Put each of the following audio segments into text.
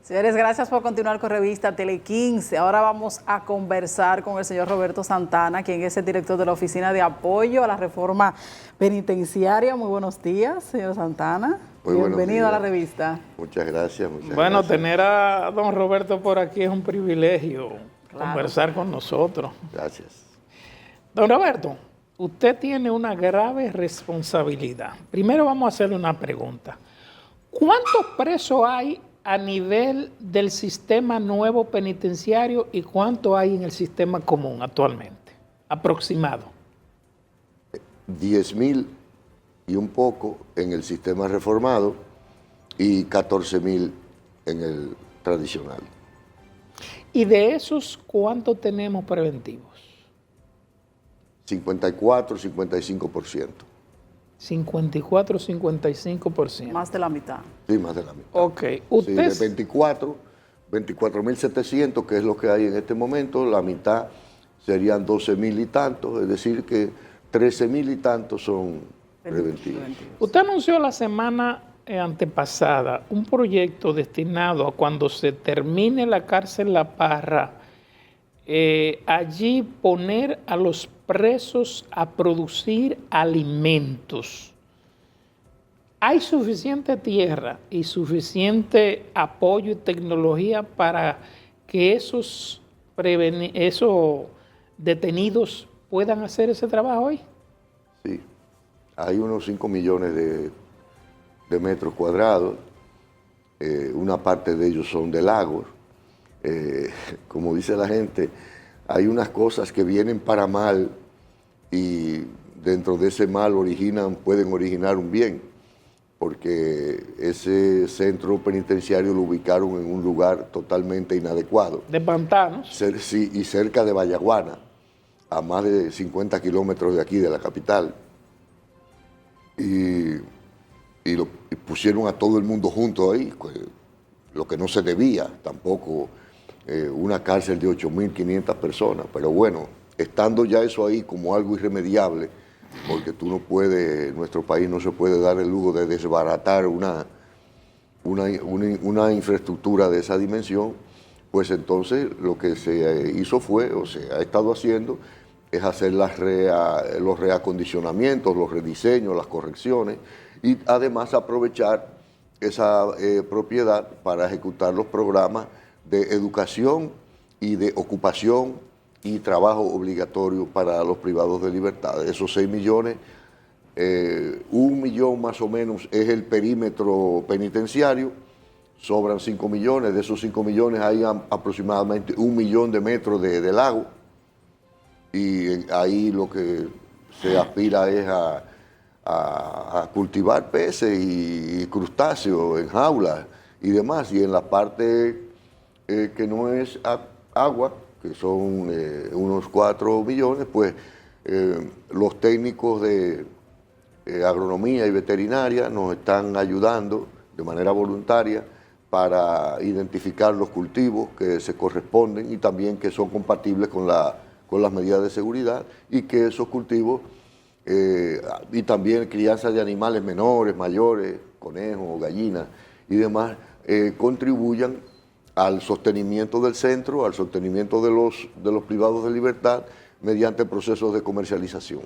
Señores, gracias por continuar con Revista Tele 15. Ahora vamos a conversar con el señor Roberto Santana, quien es el director de la Oficina de Apoyo a la Reforma Penitenciaria. Muy buenos días, señor Santana. Bienvenido a la revista. Muchas gracias. Bueno, tener a don Roberto por aquí es un privilegio, conversar con nosotros. Gracias. Don Roberto, usted tiene una grave responsabilidad. Primero vamos a hacerle una pregunta. ¿Cuántos presos hay a nivel del sistema nuevo penitenciario y cuánto hay en el sistema común actualmente? Aproximado. 10.000 y un poco en el sistema reformado y 14.000 en el tradicional. ¿Y de esos cuánto tenemos preventivos? 54, 55%. 54, 55%. Más de la mitad. Sí, más de la mitad. Ok. Usted... Sí, de 24.700, que es lo que hay en este momento, la mitad serían 12.000 y tantos, es decir que 13.000 y tantos son preventivos. Usted anunció la semana antepasada un proyecto destinado a cuando se termine la cárcel La Parra, allí poner a los presos a producir alimentos. ¿Hay suficiente tierra y suficiente apoyo y tecnología para que esos detenidos puedan hacer ese trabajo hoy? Sí, hay unos 5 millones de metros cuadrados, una parte de ellos son de lagos. Como dice la gente, hay unas cosas que vienen para mal y dentro de ese mal pueden originar un bien, porque ese centro penitenciario lo ubicaron en un lugar totalmente inadecuado. De pantanos. Sí, y cerca de Vallaguana, a más de 50 kilómetros de aquí, de la capital. Y pusieron a todo el mundo junto ahí, lo que no se debía tampoco. Una cárcel de 8.500 personas, pero bueno, estando ya eso ahí como algo irremediable, porque tú no puedes, nuestro país no se puede dar el lujo de desbaratar una infraestructura de esa dimensión, pues entonces lo que se hizo fue, o se ha estado haciendo, es hacer los reacondicionamientos, los rediseños, las correcciones, y además aprovechar esa propiedad para ejecutar los programas de educación y de ocupación y trabajo obligatorio para los privados de libertad. Esos 6 millones, 1 millón más o menos es el perímetro penitenciario, sobran 5 millones, de esos 5 millones hay aproximadamente 1 millón de metros de lago, y ahí lo que se aspira es a cultivar peces y crustáceos en jaulas y demás, y en la parte que no es agua, que son unos 4 millones, pues los técnicos de agronomía y veterinaria nos están ayudando de manera voluntaria para identificar los cultivos que se corresponden y también que son compatibles con las medidas de seguridad, y que esos cultivos, y también crianza de animales menores, mayores, conejos, gallinas y demás, contribuyan al sostenimiento del centro, al sostenimiento de los privados de libertad mediante procesos de comercialización.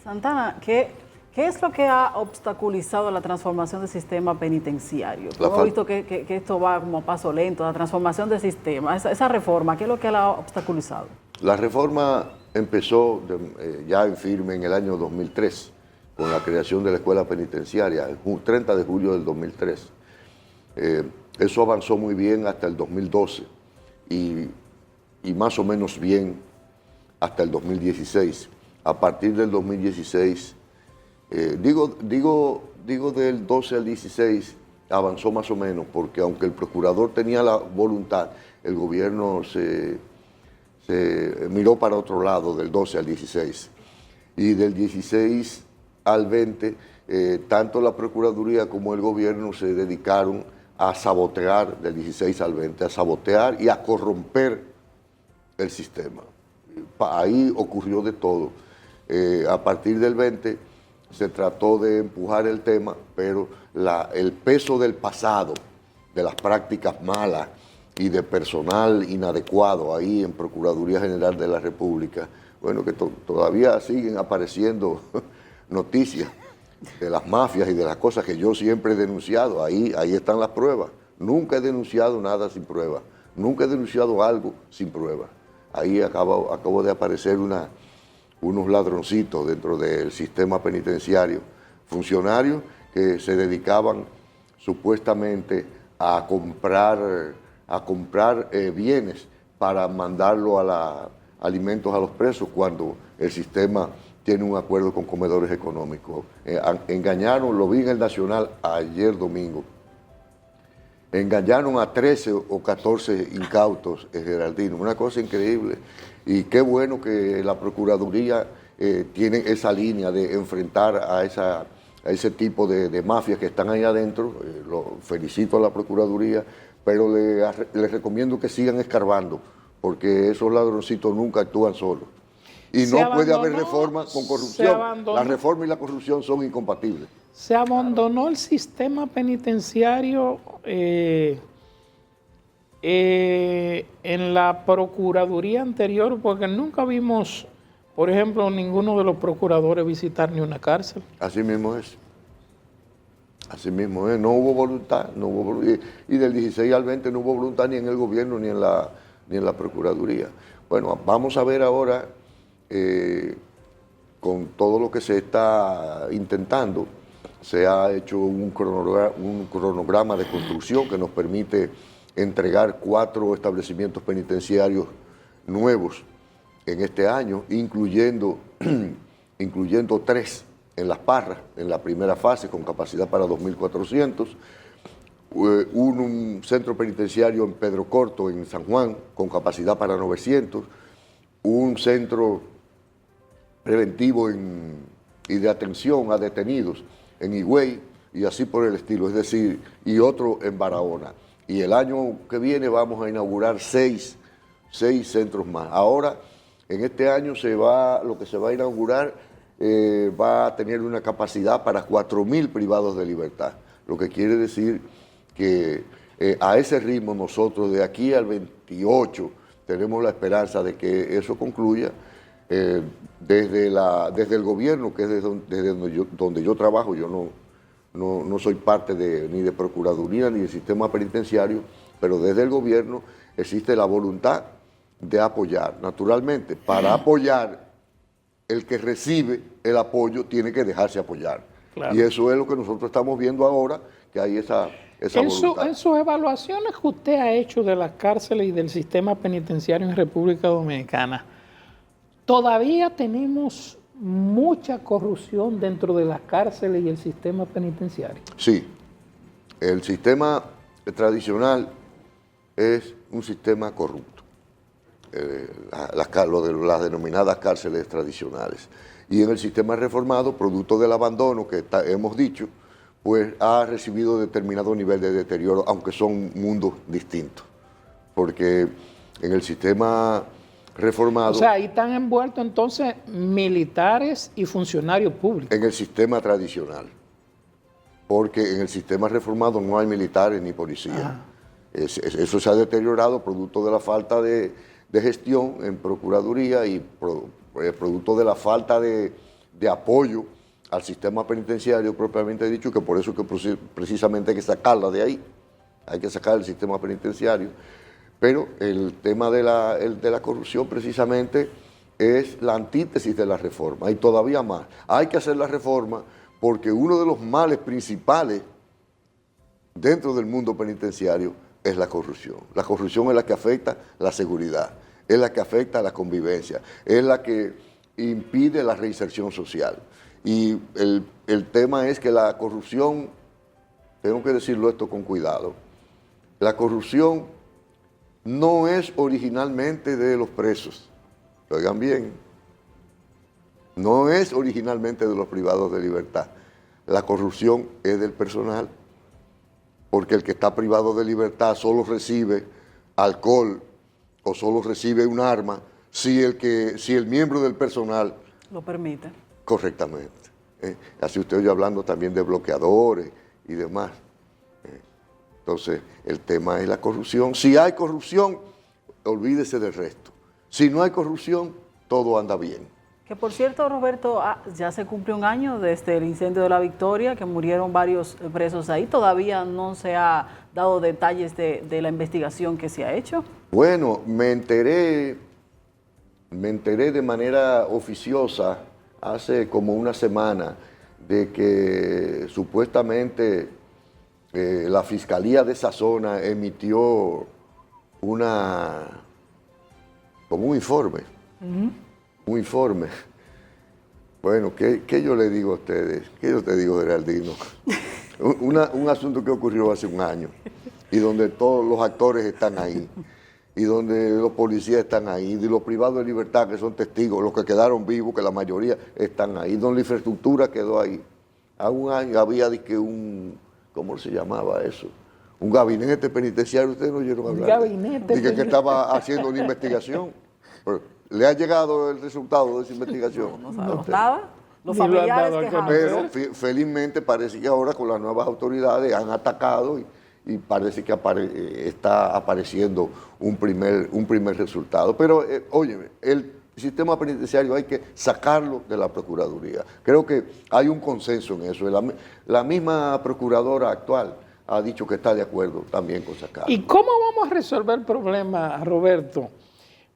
Santana, ¿qué es lo que ha obstaculizado la transformación del sistema penitenciario? Hemos visto que esto va como a paso lento, la transformación del sistema, esa reforma, ¿qué es lo que la ha obstaculizado? La reforma empezó ya en firme en el año 2003, con la creación de la escuela penitenciaria, el 30 de julio del 2003. Eso avanzó muy bien hasta el 2012 y más o menos bien hasta el 2016. A partir del 2016, digo del 12 al 16, avanzó más o menos, porque aunque el procurador tenía la voluntad, el gobierno se miró para otro lado del 12 al 16. Y del 16 al 20, tanto la Procuraduría como el gobierno se dedicaron a sabotear, del 16 al 20, a sabotear y a corromper el sistema. Ahí ocurrió de todo. A partir del 20 se trató de empujar el tema, pero el peso del pasado de las prácticas malas y de personal inadecuado ahí en Procuraduría General de la República, bueno, que todavía siguen apareciendo noticias de las mafias y de las cosas que yo siempre he denunciado. Ahí están las pruebas. Nunca he denunciado nada sin pruebas. Nunca he denunciado algo sin pruebas. Ahí acabo de aparecer unos ladroncitos dentro del sistema penitenciario, funcionarios que se dedicaban supuestamente a comprar bienes para mandarlo alimentos a los presos cuando el sistema tiene un acuerdo con comedores económicos. Engañaron, lo vi en el Nacional ayer domingo, engañaron a 13 o 14 incautos Geraldino, una cosa increíble. Y qué bueno que la Procuraduría tiene esa línea de enfrentar a ese tipo de mafias que están ahí adentro. Lo felicito a la Procuraduría, pero les recomiendo que sigan escarbando, porque esos ladroncitos nunca actúan solos. Y no puede haber reforma con corrupción. La reforma y la corrupción son incompatibles. Se abandonó el sistema penitenciario en la Procuraduría anterior, porque nunca vimos, por ejemplo, ninguno de los procuradores visitar ni una cárcel. Así mismo es. Así mismo es. No hubo voluntad. Y del 16 al 20 no hubo voluntad ni en el gobierno ni en la Procuraduría. Bueno, vamos a ver ahora, con todo lo que se está intentando, se ha hecho un cronograma de construcción que nos permite entregar 4 establecimientos penitenciarios nuevos en este año, incluyendo 3 en Las Parras, en la primera fase, con capacidad para 2.400, un centro penitenciario en Pedro Corto, en San Juan, con capacidad para 900, un centro preventivo y de atención a detenidos en Higüey, y así por el estilo, es decir, y otro en Barahona. Y el año que viene vamos a inaugurar 6 centros más. Ahora, en este año lo que se va a inaugurar va a tener una capacidad para 4.000 privados de libertad, lo que quiere decir que a ese ritmo nosotros de aquí al 28 tenemos la esperanza de que eso concluya. Desde el gobierno, que es desde donde yo trabajo, yo no soy parte ni de Procuraduría ni del sistema penitenciario, pero desde el gobierno existe la voluntad de apoyar. Naturalmente, para apoyar, el que recibe el apoyo tiene que dejarse apoyar. Claro. Y eso es lo que nosotros estamos viendo ahora, que hay esa voluntad. En sus evaluaciones que usted ha hecho de las cárceles y del sistema penitenciario en República Dominicana, ¿todavía tenemos mucha corrupción dentro de las cárceles y el sistema penitenciario? Sí. El sistema tradicional es un sistema corrupto. Las denominadas cárceles tradicionales. Y en el sistema reformado, producto del abandono que hemos dicho, pues ha recibido determinado nivel de deterioro, aunque son mundos distintos. Porque en el sistema reformado... O sea, ahí están envueltos entonces militares y funcionarios públicos. En el sistema tradicional. Porque en el sistema reformado no hay militares ni policías. Eso se ha deteriorado producto de la falta de gestión en Procuraduría y producto de la falta de apoyo al sistema penitenciario propiamente dicho, que por eso que precisamente hay que sacarla de ahí. Hay que sacar el sistema penitenciario. Pero el tema de la corrupción precisamente es la antítesis de la reforma, y todavía más. Hay que hacer la reforma porque uno de los males principales dentro del mundo penitenciario es la corrupción. La corrupción es la que afecta la seguridad, es la que afecta la convivencia, es la que impide la reinserción social. Y el tema es que la corrupción, tengo que decirlo esto con cuidado, la corrupción no es originalmente de los presos, oigan bien, no es originalmente de los privados de libertad. La corrupción es del personal, porque el que está privado de libertad solo recibe alcohol o solo recibe un arma si el miembro del personal lo permite. Correctamente. Así usted oye hablando también de bloqueadores y demás. Entonces, el tema es la corrupción. Si hay corrupción, olvídese del resto. Si no hay corrupción, todo anda bien. Que por cierto, Roberto, ya se cumple un año desde el incendio de La Victoria, que murieron varios presos ahí. Todavía no se ha dado detalles de la investigación que se ha hecho. Bueno, me enteré de manera oficiosa hace como una semana de que supuestamente la Fiscalía de esa zona emitió como un informe. Un informe. Bueno, ¿qué yo le digo a ustedes? ¿Qué yo te digo, Geraldino? Un asunto que ocurrió hace un año y donde todos los actores están ahí y donde los policías están ahí y los privados de libertad que son testigos, los que quedaron vivos, que la mayoría están ahí, donde la infraestructura quedó ahí. Hace un año había ¿cómo se llamaba eso? Un gabinete penitenciario, ustedes no oyeron hablar. Un gabinete que estaba haciendo una investigación. ¿Le ha llegado el resultado de esa investigación? No sabemos nada. Los Ni lo han familiares dado a quejándose. Pero felizmente parece que ahora con las nuevas autoridades han atacado y parece que está apareciendo un primer resultado. Pero, óyeme, el sistema penitenciario hay que sacarlo de la Procuraduría. Creo que hay un consenso en eso. La misma Procuradora actual ha dicho que está de acuerdo también con sacarlo. ¿Y cómo vamos a resolver el problema, Roberto?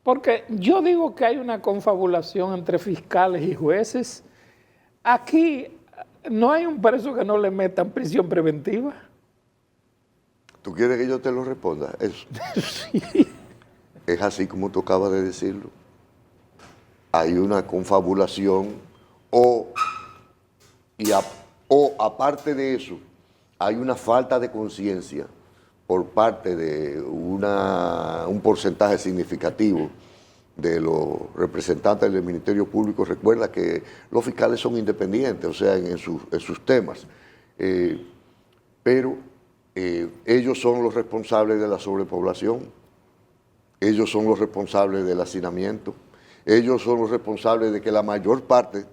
Porque yo digo que hay una confabulación entre fiscales y jueces. Aquí no hay un preso que no le metan prisión preventiva. ¿Tú quieres que yo te lo responda? Eso. Sí. Es así como tú acabas de decirlo. Hay una confabulación o aparte de eso, hay una falta de conciencia por parte de un porcentaje significativo de los representantes del Ministerio Público. Recuerda que los fiscales son independientes, o sea, en sus temas, pero ellos son los responsables de la sobrepoblación, ellos son los responsables del hacinamiento, ellos son los responsables de que la mayor parte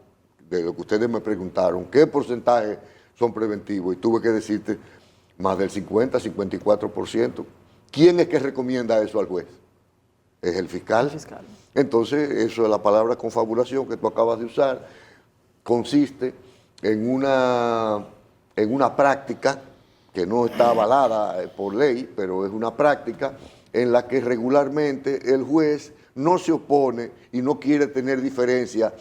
de lo que ustedes me preguntaron, ¿qué porcentaje son preventivos? Y tuve que decirte más del 50, 54%. ¿Quién es que recomienda eso al juez? Es el fiscal. Entonces, eso es la palabra confabulación que tú acabas de usar. Consiste en una práctica que no está avalada por ley, pero es una práctica en la que regularmente el juez no se opone y no quiere tener diferencia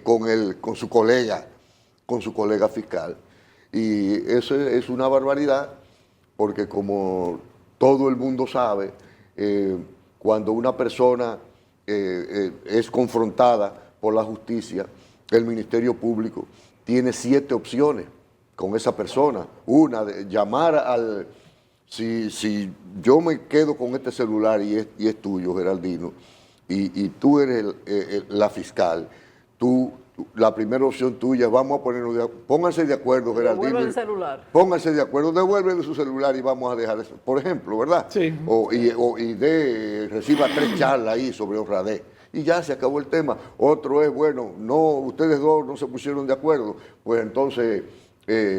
con su colega fiscal. Y eso es una barbaridad, porque como todo el mundo sabe, cuando una persona es confrontada por la justicia, el Ministerio Público tiene 7 opciones con esa persona. Una, de llamar si yo me quedo con este celular y es tuyo, Geraldino, y tú eres la fiscal, la primera opción tuya, vamos a ponernos pónganse de acuerdo, Geraldino. Devuelve el celular. Pónganse de acuerdo, devuélvele su celular y vamos a dejar eso. Por ejemplo, ¿verdad? Sí. Reciba 3 charlas ahí sobre honradez. Y ya se acabó el tema. Otro es, bueno, ustedes dos no se pusieron de acuerdo, pues entonces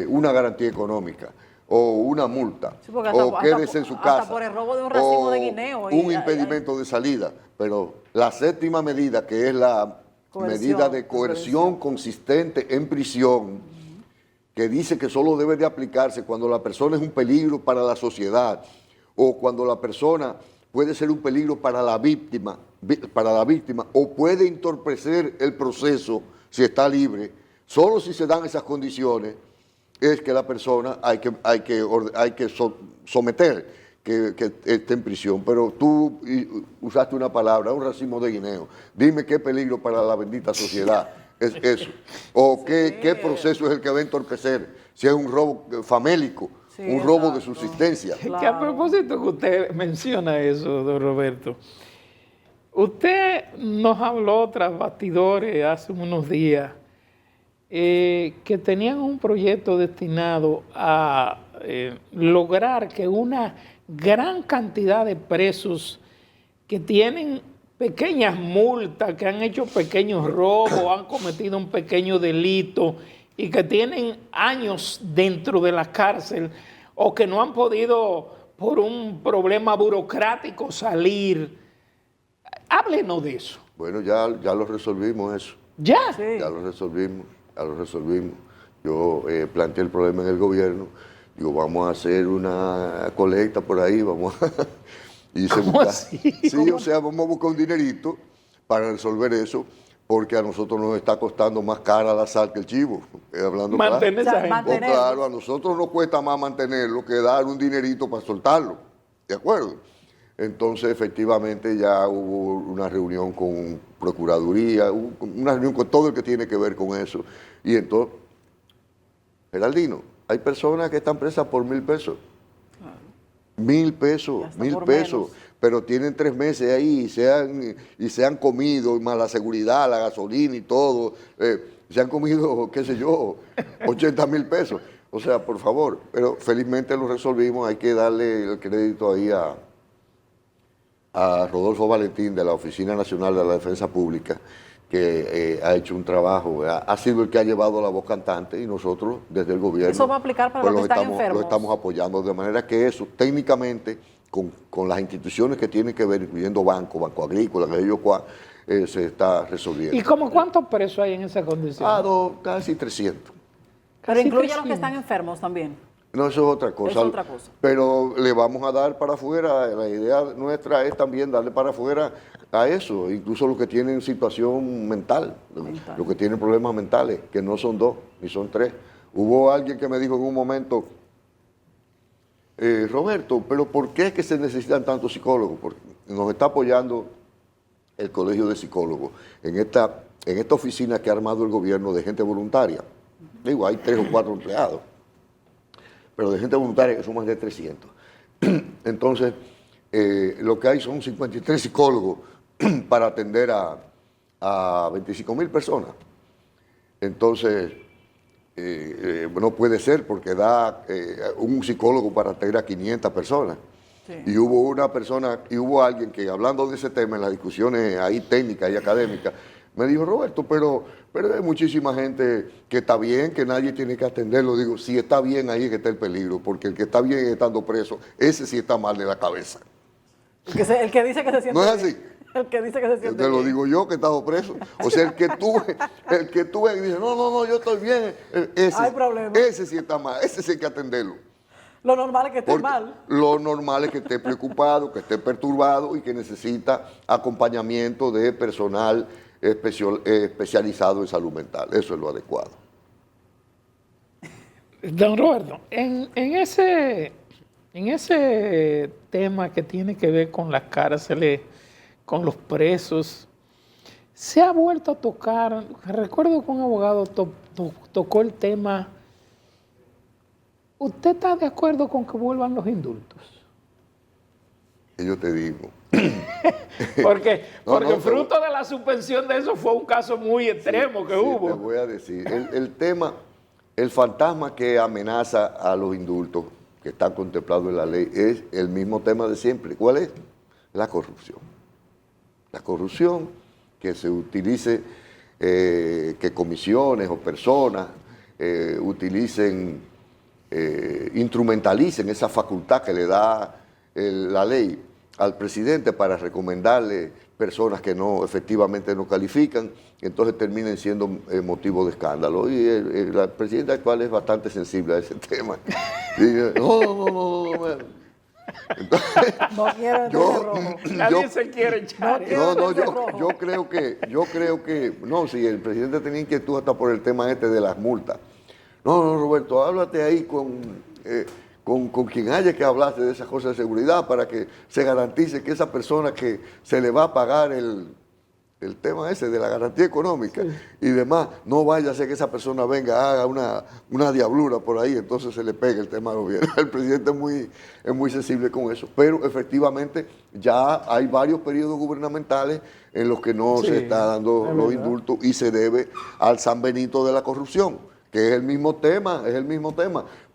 una garantía económica o una multa, Sí, o quédese en su casa. Hasta por el robo de un racimo de guineo. Un impedimento de salida. Pero la 7ª medida, que es la medida de coerción consistente en prisión, que dice que solo debe de aplicarse cuando la persona es un peligro para la sociedad o cuando la persona puede ser un peligro para la víctima o puede entorpecer el proceso si está libre. Solo si se dan esas condiciones es que la persona hay que someter que esté en prisión. Pero tú usaste una palabra, un racimo de guineo. Dime qué peligro para la bendita sociedad es eso. O qué proceso es el que va a entorpecer. Si es un robo famélico, un robo de subsistencia. Claro. Que a propósito que usted menciona eso, don Roberto, usted nos habló tras bastidores hace unos días que tenían un proyecto destinado a lograr que una gran cantidad de presos que tienen pequeñas multas, que han hecho pequeños robos, han cometido un pequeño delito y que tienen años dentro de la cárcel, o que no han podido por un problema burocrático salir. Háblenos de eso. Bueno, ya lo resolvimos eso. ¿Ya? Sí. Ya lo resolvimos. Yo planteé el problema en el gobierno. Digo, vamos a hacer una colecta por ahí, vamos a... ¿Cómo así? Sí, o sea, vamos a buscar un dinerito para resolver eso, porque a nosotros nos está costando más cara la sal que el chivo. Hablando Mantener claro. esa gente. mantenerlo. Claro, a nosotros nos cuesta más mantenerlo que dar un dinerito para soltarlo. ¿De acuerdo? Entonces, efectivamente, ya hubo una reunión con Procuraduría, una reunión con todo el que tiene que ver con eso. Y entonces, Geraldino, hay personas que están presas por 1.000 pesos. 1.000 pesos, hasta 1.000 por pesos, menos. pero tienen 3 meses ahí y se han comido, más la seguridad, la gasolina y todo, se han comido, qué sé yo, 80.000 pesos. O sea, por favor, pero felizmente lo resolvimos, hay que darle el crédito ahí a Rodolfo Valentín de la Oficina Nacional de la Defensa Pública, que ha hecho un trabajo, ha sido el que ha llevado la voz cantante y nosotros desde el gobierno Eso va a aplicar para pues los que están lo enfermos. estamos apoyando, de manera que eso técnicamente con las instituciones que tienen que ver, incluyendo Banco Agrícola, que ellos se está resolviendo. ¿Y como cuántos presos hay en esa condición? Casi 300. Pero Casi incluye a los que 300. están enfermos también. No, eso es otra cosa. Eso es otra cosa. Pero le vamos a dar para afuera, la idea nuestra es también darle para afuera a eso, incluso los que tienen situación mental, los que tienen problemas mentales, que no son 2, ni son 3. Hubo alguien que me dijo en un momento, Roberto, pero ¿por qué es que se necesitan tantos psicólogos? Porque nos está apoyando el Colegio de Psicólogos en esta oficina que ha armado el gobierno de gente voluntaria. Digo, hay 3 o 4 empleados, pero de gente voluntaria que son más de 300. Entonces, lo que hay son 53 psicólogos para atender a 25.000 personas. Entonces, no puede ser porque da un psicólogo para atender a 500 personas. Sí. Y hubo alguien que hablando de ese tema en las discusiones ahí técnicas y académicas, me dijo, Roberto, pero hay muchísima gente que está bien, que nadie tiene que atenderlo. Digo, si está bien, ahí es que está el peligro, porque el que está bien estando preso, ese sí está mal de la cabeza. El que dice que se siente ¿No es bien. así? El que dice que se siente Te lo bien. digo yo que he estado preso. O sea, el que tú ves y dice, no, yo estoy bien. Hay problema. Ese sí está mal, ese sí hay que atenderlo. Lo normal es que esté Porque mal. lo normal es que esté preocupado, que esté perturbado y que necesita acompañamiento de personal especializado en salud mental. Eso es lo adecuado. Don Roberto, en ese tema que tiene que ver con las cárceles, con los presos, se ha vuelto a tocar, recuerdo que un abogado tocó el tema. ¿Usted está de acuerdo con que vuelvan los indultos? Y yo te digo. Porque No, fruto de la suspensión de eso fue un caso muy extremo que Sí, hubo. te voy a decir. El tema, el fantasma que amenaza a los indultos que está contemplado en la ley es el mismo tema de siempre. ¿Cuál es? La corrupción. La corrupción, que se utilice, que comisiones o personas instrumentalicen esa facultad que le da la ley al presidente para recomendarle personas que efectivamente no califican, entonces terminen siendo motivo de escándalo. Y el presidente actual es bastante sensible a ese tema. Y dice, no. Entonces, No quiero yo- rojo. Nadie se quiere echar. yo creo que, no, si el presidente tenía inquietud hasta por el tema de las multas. No, Roberto, háblate ahí con quien haya que hablarse de esas cosas de seguridad para que se garantice que esa persona que se le va a pagar el tema ese de la garantía económica y demás, no vaya a ser que esa persona venga, haga una diablura por ahí, entonces se le pegue el tema al gobierno. El presidente es muy sensible con eso, pero efectivamente ya hay varios periodos gubernamentales en los que no se está dando es los verdad. indultos y se debe al San Benito de la corrupción, que es el mismo tema,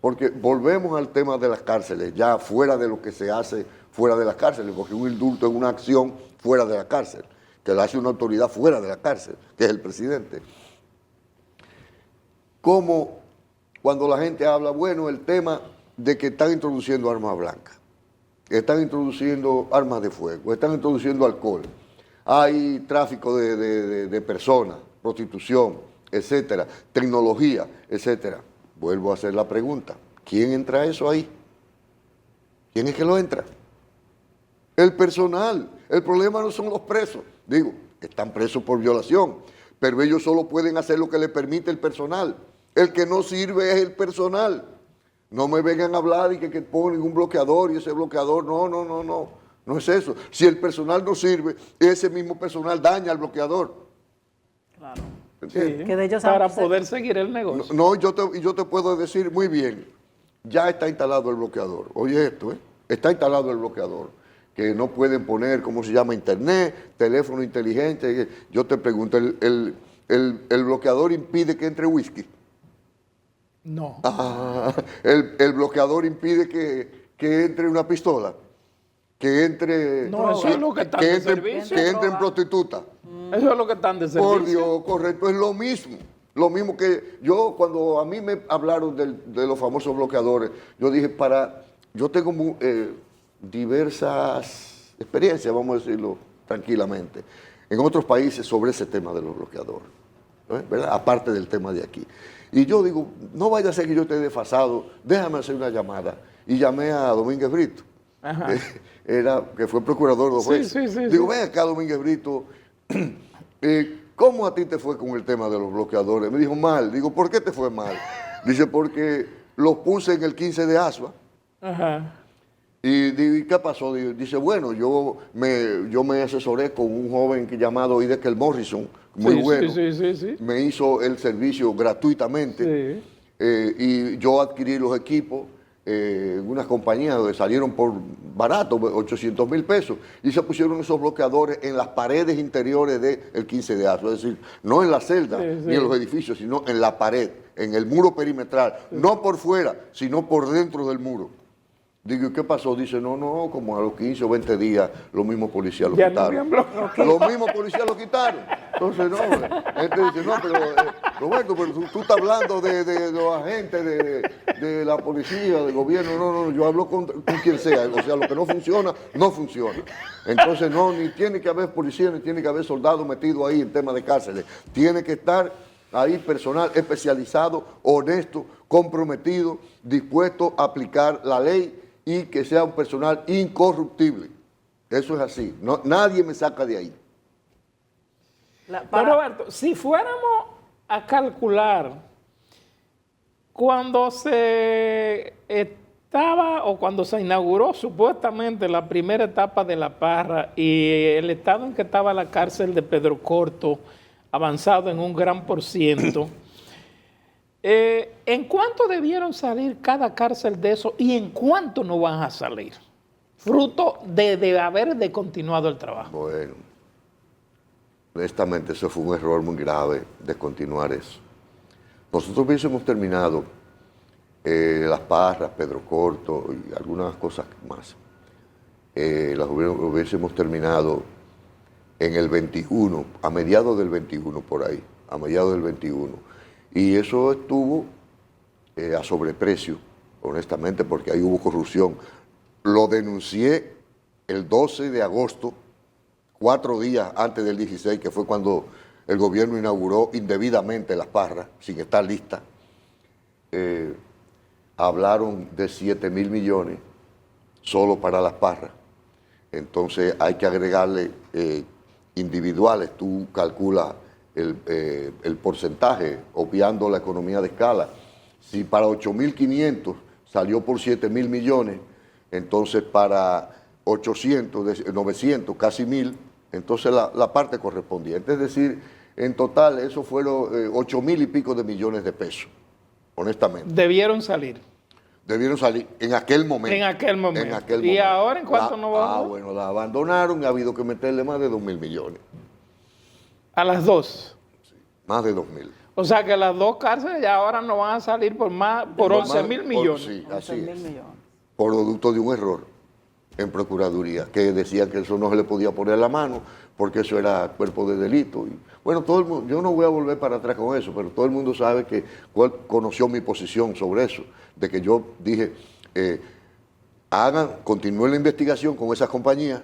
porque volvemos al tema de las cárceles, ya fuera de lo que se hace fuera de las cárceles, porque un indulto es una acción fuera de la cárcel, que lo hace una autoridad fuera de la cárcel, que es el presidente. Como cuando la gente habla, bueno, el tema de que están introduciendo armas blancas, están introduciendo armas de fuego, están introduciendo alcohol, hay tráfico de personas, prostitución, etcétera, tecnología, etcétera. Vuelvo a hacer la pregunta, ¿quién entra eso ahí? ¿Quién es que lo entra? El personal. El problema no son los presos. Digo, están presos por violación, pero ellos solo pueden hacer lo que le permite el personal. El que no sirve es el personal. No me vengan a hablar y que ponen un bloqueador y ese bloqueador, no es eso. Si el personal no sirve, ese mismo personal daña al bloqueador. Claro. Sí, Que de ellos para han- poder seguir el negocio. No, yo te puedo decir muy bien, ya está instalado el bloqueador. Oye esto, está instalado el bloqueador, que no pueden poner, ¿cómo se llama? Internet, teléfono inteligente. Yo te pregunto, ¿el bloqueador impide que entre whisky? No. El bloqueador impide que entre una pistola, que entre... No, eso es lo que están de servicio. Que entren prostitutas. Eso es lo que están de servicio. Por Dios, correcto, es lo mismo. Lo mismo que yo, cuando a mí me hablaron de los famosos bloqueadores, yo dije, yo tengo diversas experiencias, vamos a decirlo tranquilamente, en otros países sobre ese tema de los bloqueadores, ¿verdad? Aparte del tema de aquí. Y yo digo, no vaya a ser que yo esté desfasado, déjame hacer una llamada. Y llamé a Domínguez Brito, que fue procurador de jueces. Digo, ven acá, Domínguez Brito, ¿cómo a ti te fue con el tema de los bloqueadores? Me dijo, mal. Digo, ¿por qué te fue mal? Dice, porque los puse en el 15 de Asua. Y digo, ¿y qué pasó? Dice, bueno, yo me asesoré con un joven llamado Idekel Morrison, muy bueno. Me hizo el servicio gratuitamente. Y yo adquirí los equipos en unas compañías donde salieron por barato, 800,000 pesos, y se pusieron esos bloqueadores en las paredes interiores del 15 de Asua, es decir, no en la celda ni en los edificios, sino en la pared, en el muro perimetral, no por fuera, sino por dentro del muro. Digo, ¿y qué pasó? Dice, no, como a los 15 o 20 días los mismos policías lo quitaron. Los mismos policías lo quitaron. Entonces, no, este dice, no, pero Roberto, pero tú estás hablando de los agentes de la policía, del gobierno. No, yo hablo con quien sea. O sea, lo que no funciona, no funciona. Entonces, no, ni tiene que haber policía, ni tiene que haber soldados metidos ahí en temas de cárceles. Tiene que estar ahí personal especializado, honesto, comprometido, dispuesto a aplicar la ley y que sea un personal incorruptible. Eso es así. No, nadie me saca de ahí. Pero Roberto, si fuéramos a calcular cuando se estaba o cuando se inauguró supuestamente la primera etapa de La Parra y el estado en que estaba la cárcel de Pedro Corto, avanzado en un gran %, ¿en cuánto debieron salir cada cárcel de eso y en cuánto no van a salir? Fruto de haber continuado el trabajo. Bueno, honestamente eso fue un error muy grave de continuar eso. Nosotros hubiésemos terminado Las Parras, Pedro Corto y algunas cosas más. Las hubiésemos terminado en el 21, a mediados del 21 por ahí, a mediados del 21. Y eso estuvo a sobreprecio, honestamente, porque ahí hubo corrupción. Lo denuncié el 12 de agosto, 4 días antes del 16, que fue cuando el gobierno inauguró indebidamente Las Parras, sin estar lista. Hablaron de 7,000 millones solo para Las Parras. Entonces hay que agregarle individuales, tú calculas el porcentaje, obviando la economía de escala. Si para 8.500 salió por 7,000 millones, entonces para 800, 900, casi 1,000, entonces la parte correspondiente. Es decir, en total eso fueron 8,000 y pico de millones de pesos, honestamente. Debieron salir. Debieron salir en aquel momento. En aquel momento. En aquel ¿Y momento. ahora en cuánto no va? Bueno, la abandonaron y ha habido que meterle más de 2,000 millones. A las dos. Sí, más de 2,000. O sea que las dos cárceles ya ahora no van a salir por 11,000 millones. Sí, así es. 11,000 millones. Por producto de un error en Procuraduría, que decían que eso no se le podía poner la mano porque eso era cuerpo de delito. Y, bueno, todo el mundo, yo no voy a volver para atrás con eso, pero todo el mundo sabe que conoció mi posición sobre eso, de que yo dije, continúen la investigación con esas compañías,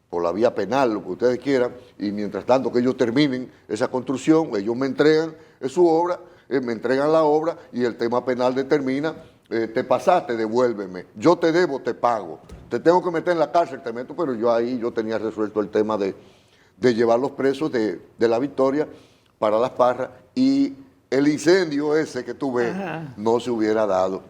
por la vía penal, lo que ustedes quieran, y mientras tanto que ellos terminen esa construcción, ellos me entregan su obra, me entregan la obra y el tema penal determina, te pasaste, devuélveme, yo te debo, te pago, te tengo que meter en la cárcel, te meto, pero yo tenía resuelto el tema de llevar los presos de La Victoria para Las Parras, y el incendio ese que tú ves no se hubiera dado,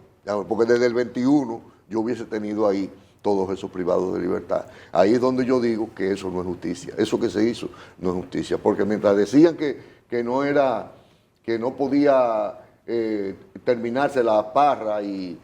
porque desde el 21 yo hubiese tenido ahí todos esos privados de libertad. Ahí es donde yo digo que eso no es justicia. Eso que se hizo no es justicia. Porque mientras decían que no podía terminarse La Parra y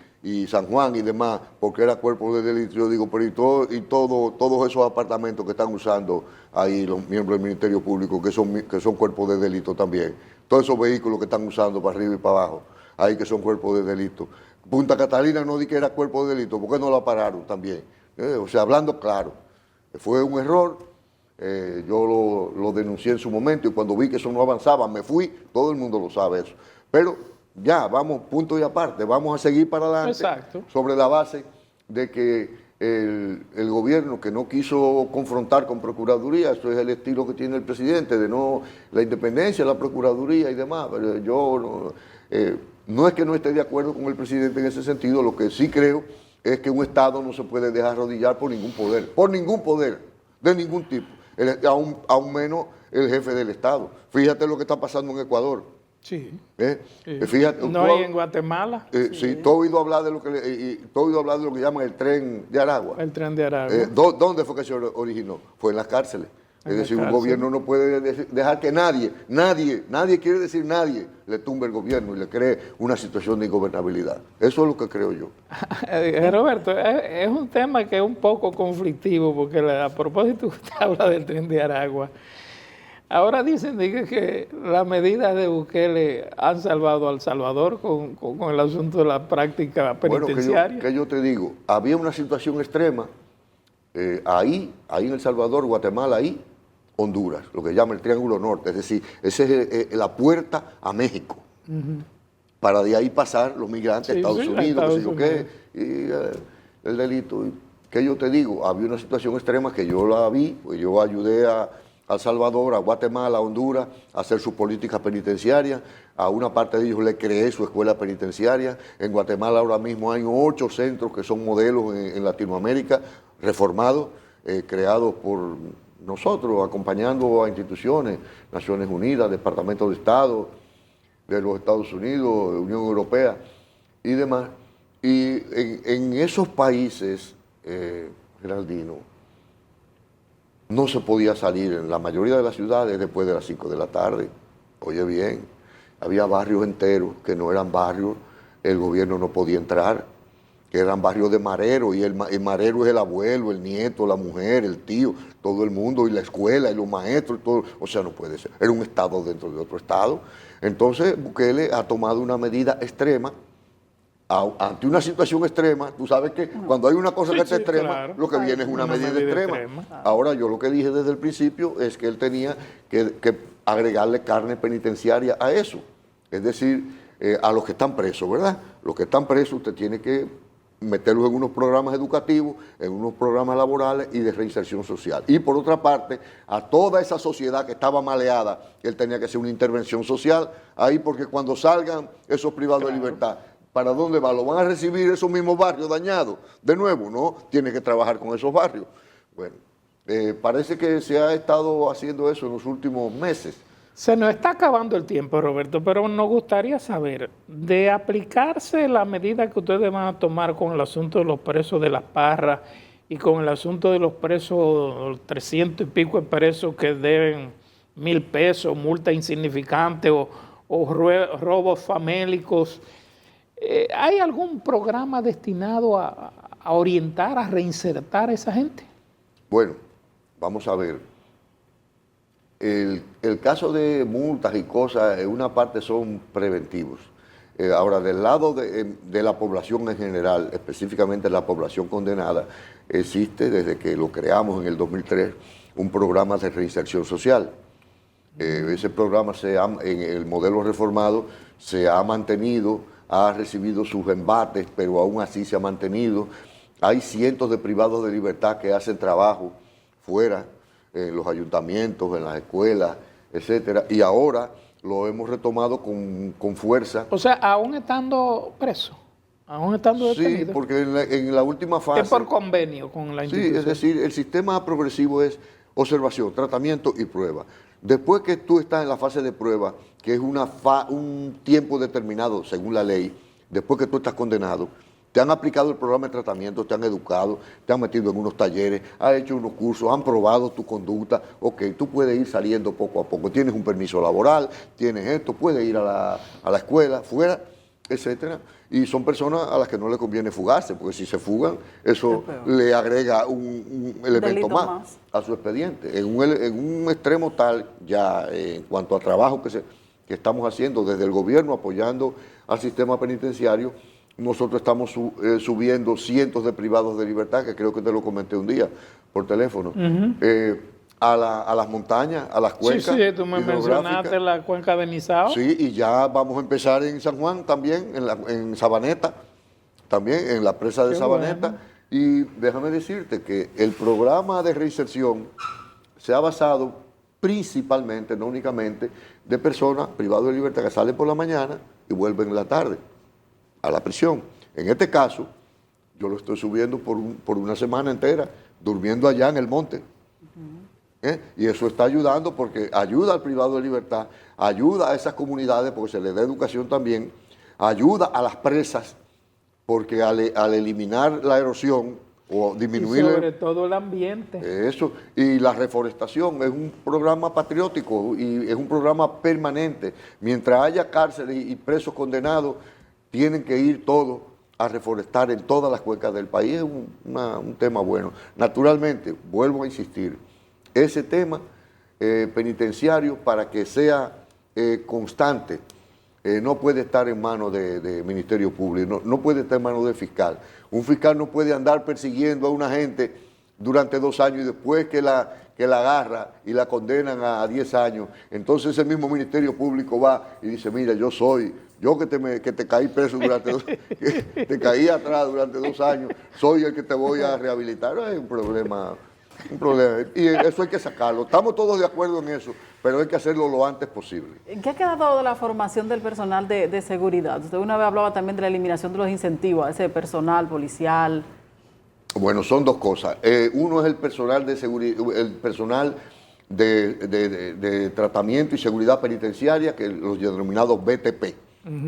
San Juan y demás, porque era cuerpo de delito, yo digo, pero todos esos apartamentos que están usando ahí los miembros del Ministerio Público, que son cuerpos de delito también, todos esos vehículos que están usando para arriba y para abajo, ahí que son cuerpos de delito. Punta Catalina no di que era cuerpo de delito, ¿por qué no la pararon también? O sea, hablando claro, fue un error, yo lo denuncié en su momento y cuando vi que eso no avanzaba me fui, todo el mundo lo sabe eso. Pero ya, vamos, punto y aparte, vamos a seguir para adelante. Exacto. Sobre la base de que el gobierno que no quiso confrontar con Procuraduría, eso es el estilo que tiene el presidente, de no la independencia, la Procuraduría y demás, pero yo no es que no esté de acuerdo con el presidente en ese sentido, lo que sí creo es que un Estado no se puede dejar arrodillar por ningún poder, de ningún tipo, aún menos el jefe del Estado. Fíjate lo que está pasando en Ecuador. Sí. Sí. Fíjate, no hay en Guatemala. Sí, tú has oído hablar de lo que llaman el tren de Aragua. El tren de Aragua. ¿Dónde fue que se originó? Fue en las cárceles. Es decir, un gobierno no puede dejar que nadie quiere decir nadie, le tumbe el gobierno y le cree una situación de ingobernabilidad. Eso es lo que creo yo. Roberto, es un tema que es un poco conflictivo, porque a propósito usted habla del tren de Aragua. Ahora dicen que las medidas de Bukele han salvado a El Salvador con el asunto de la práctica penitenciaria. Bueno, que yo te digo, había una situación extrema ahí en El Salvador, Guatemala, ahí, Honduras, lo que llama el Triángulo Norte, es decir, esa es la puerta a México, para de ahí pasar los migrantes a Estados Unidos, y el delito. Que yo te digo, había una situación extrema que yo la vi, pues yo ayudé a El Salvador, a Guatemala, a Honduras, a hacer sus políticas penitenciarias. A una parte de ellos le creé su escuela penitenciaria. En Guatemala ahora mismo hay 8 centros que son modelos en Latinoamérica, reformados, creados por nosotros, acompañando a instituciones, Naciones Unidas, Departamento de Estado de los Estados Unidos, Unión Europea y demás. Y en esos países, Geraldino, no se podía salir en la mayoría de las ciudades después de las 5 de la tarde. Oye bien, había barrios enteros que no eran barrios, el gobierno no podía entrar, que eran barrios de mareros, y el marero es el abuelo, el nieto, la mujer, el tío, todo el mundo, y la escuela, y los maestros, y todo. O sea, no puede ser. Era un estado dentro de otro estado. Entonces, Bukele ha tomado una medida extrema. Ante una situación extrema, tú sabes que cuando hay una cosa que está extrema, claro, lo que viene es una medida extrema. Ahora, yo lo que dije desde el principio es que él tenía que agregarle carne penitenciaria a eso. Es decir, a los que están presos, ¿verdad? Los que están presos, usted tiene que meterlos en unos programas educativos, en unos programas laborales y de reinserción social. Y por otra parte, a toda esa sociedad que estaba maleada, él tenía que hacer una intervención social ahí, porque cuando salgan esos privados de libertad, ¿para dónde va? ¿Lo van a recibir esos mismos barrios dañados? De nuevo, ¿no? Tiene que trabajar con esos barrios. Bueno, parece que se ha estado haciendo eso en los últimos meses. Se nos está acabando el tiempo, Roberto, pero nos gustaría saber, de aplicarse la medida que ustedes van a tomar con el asunto de los presos de Las Parras y con el asunto de los presos, 300 y pico de presos que deben 1,000 pesos, multa insignificante o robos famélicos, ¿hay algún programa destinado a orientar, a reinsertar a esa gente? Bueno, vamos a ver. El caso de multas y cosas, en una parte son preventivos. Ahora, del lado de la población en general, específicamente la población condenada, existe desde que lo creamos en el 2003 un programa de reinserción social. Ese programa en el modelo reformado se ha mantenido ha recibido sus embates, pero aún así se ha mantenido. Hay cientos de privados de libertad que hacen trabajo fuera, en los ayuntamientos, en las escuelas, etcétera, y ahora lo hemos retomado con fuerza. O sea, aún estando preso, aún estando detenido. Sí, porque en la última fase... Es por convenio con la institución. Sí, es decir, el sistema progresivo es observación, tratamiento y prueba. Después que tú estás en la fase de prueba, que es un tiempo determinado según la ley, después que tú estás condenado, te han aplicado el programa de tratamiento, te han educado, te han metido en unos talleres, has hecho unos cursos, han probado tu conducta, ok, tú puedes ir saliendo poco a poco, tienes un permiso laboral, tienes esto, puedes ir a la escuela, fuera, etcétera, y son personas a las que no les conviene fugarse, porque si se fugan, eso le agrega un elemento más a su expediente. En un extremo tal, ya en cuanto a trabajo que estamos haciendo desde el gobierno apoyando al sistema penitenciario, nosotros estamos subiendo cientos de privados de libertad, que creo que te lo comenté un día por teléfono, a las montañas, a las cuencas. Sí, tú me mencionaste la cuenca de Nizao. Sí, y ya vamos a empezar en San Juan también, en Sabaneta, también en la presa de Sabaneta. Bueno. Y déjame decirte que el programa de reinserción se ha basado principalmente, no únicamente, de personas privadas de libertad que salen por la mañana y vuelven en la tarde a la prisión. En este caso, yo lo estoy subiendo por una semana entera, durmiendo allá en el monte. Y eso está ayudando porque ayuda al privado de libertad, ayuda a esas comunidades porque se les da educación también, ayuda a las presas porque al eliminar la erosión o disminuir... Y sobre todo el ambiente. Eso, y la reforestación es un programa patriótico y es un programa permanente. Mientras haya cárceles y presos condenados, tienen que ir todos a reforestar en todas las cuencas del país. Es un tema bueno. Naturalmente, vuelvo a insistir, ese tema penitenciario, para que sea constante, no puede estar en manos de Ministerio Público, no puede estar en manos del fiscal. Un fiscal no puede andar persiguiendo a una gente durante 2 años y después que la agarra y la condenan a 10 años, entonces ese mismo Ministerio Público va y dice, mira, yo que te caí preso que te caí atrás durante 2 años, soy el que te voy a rehabilitar. Es un problema. Y eso hay que sacarlo. Estamos todos de acuerdo en eso, pero hay que hacerlo lo antes posible. ¿Qué ha quedado de la formación del personal de seguridad? Usted una vez hablaba también de la eliminación de los incentivos a ese personal policial. Bueno, son 2 cosas. Uno es el personal de seguridad, el personal de tratamiento y seguridad penitenciaria, que los denominados BTP.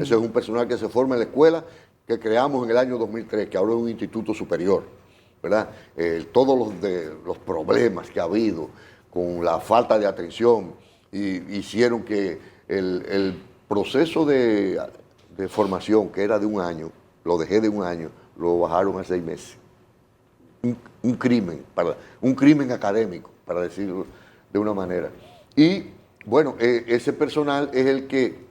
Ese es un personal que se forma en la escuela, que creamos en el año 2003, que ahora es un instituto superior, ¿verdad? Todos los problemas que ha habido con la falta de atención hicieron que el proceso de formación, que era de 1 año, lo dejé de 1 año, lo bajaron a 6 meses. Un crimen académico, para decirlo de una manera. Y bueno, ese personal es el que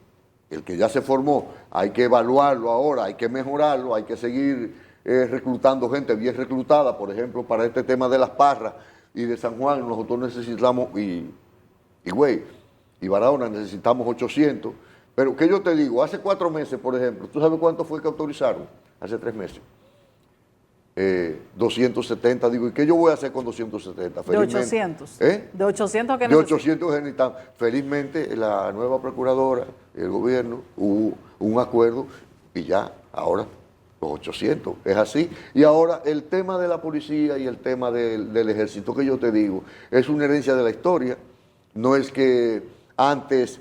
ya se formó, hay que evaluarlo ahora, hay que mejorarlo, hay que seguir reclutando gente bien reclutada, por ejemplo, para este tema de las Parras y de San Juan, nosotros necesitamos, y Barahona necesitamos 800, pero que yo te digo, hace 4 meses, por ejemplo, ¿tú sabes cuánto fue que autorizaron? Hace 3 meses. 270, digo, ¿y qué yo voy a hacer con 270? De 800. De 800 que de 800 que necesitamos. Felizmente, la nueva procuradora y el gobierno hubo un acuerdo y ya, ahora los 800, es así. Y ahora el tema de la policía y el tema del ejército, que yo te digo, es una herencia de la historia. No es que antes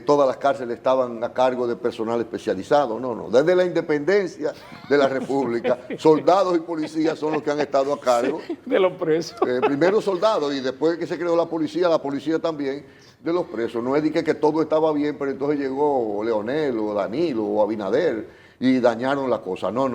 todas las cárceles estaban a cargo de personal especializado, no. Desde la independencia de la República, soldados y policías son los que han estado a cargo. De los presos. Primero soldados y después que se creó la policía también de los presos. No es de que todo estaba bien, pero entonces llegó Leonel o Danilo o Abinader y dañaron la cosa. No.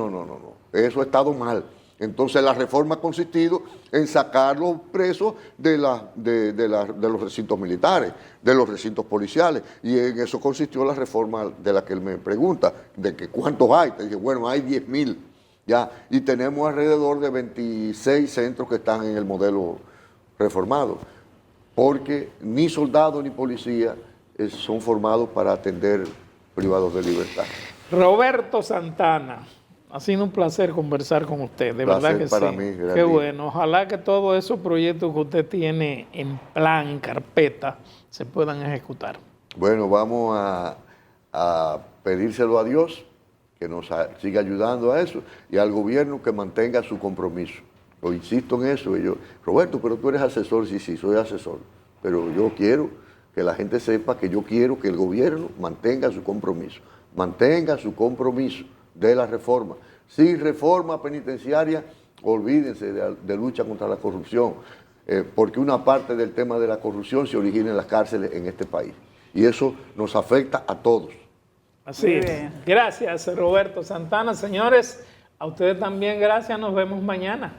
Eso ha estado mal. Entonces la reforma ha consistido en sacar los presos de los recintos militares, de los recintos policiales, y en eso consistió la reforma de la que él me pregunta, de que cuántos hay. Te dije, bueno, hay 10.000 ya, y tenemos alrededor de 26 centros que están en el modelo reformado, porque ni soldados ni policía son formados para atender privados de libertad. Roberto Santana, ha sido un placer conversar con usted, de verdad que para sí. mí, Qué bueno, ojalá que todos esos proyectos que usted tiene en plan, en carpeta, se puedan ejecutar. Bueno, vamos a pedírselo a Dios, que nos siga ayudando a eso, y al gobierno que mantenga su compromiso. Yo insisto en eso. Roberto, pero tú eres asesor. Sí, soy asesor. Pero yo quiero que la gente sepa que yo quiero que el gobierno mantenga su compromiso de la reforma. Sin reforma penitenciaria, olvídense de lucha contra la corrupción, porque una parte del tema de la corrupción se origina en las cárceles en este país. Y eso nos afecta a todos. Así es. Gracias, Roberto Santana. Señores, a ustedes también gracias. Nos vemos mañana.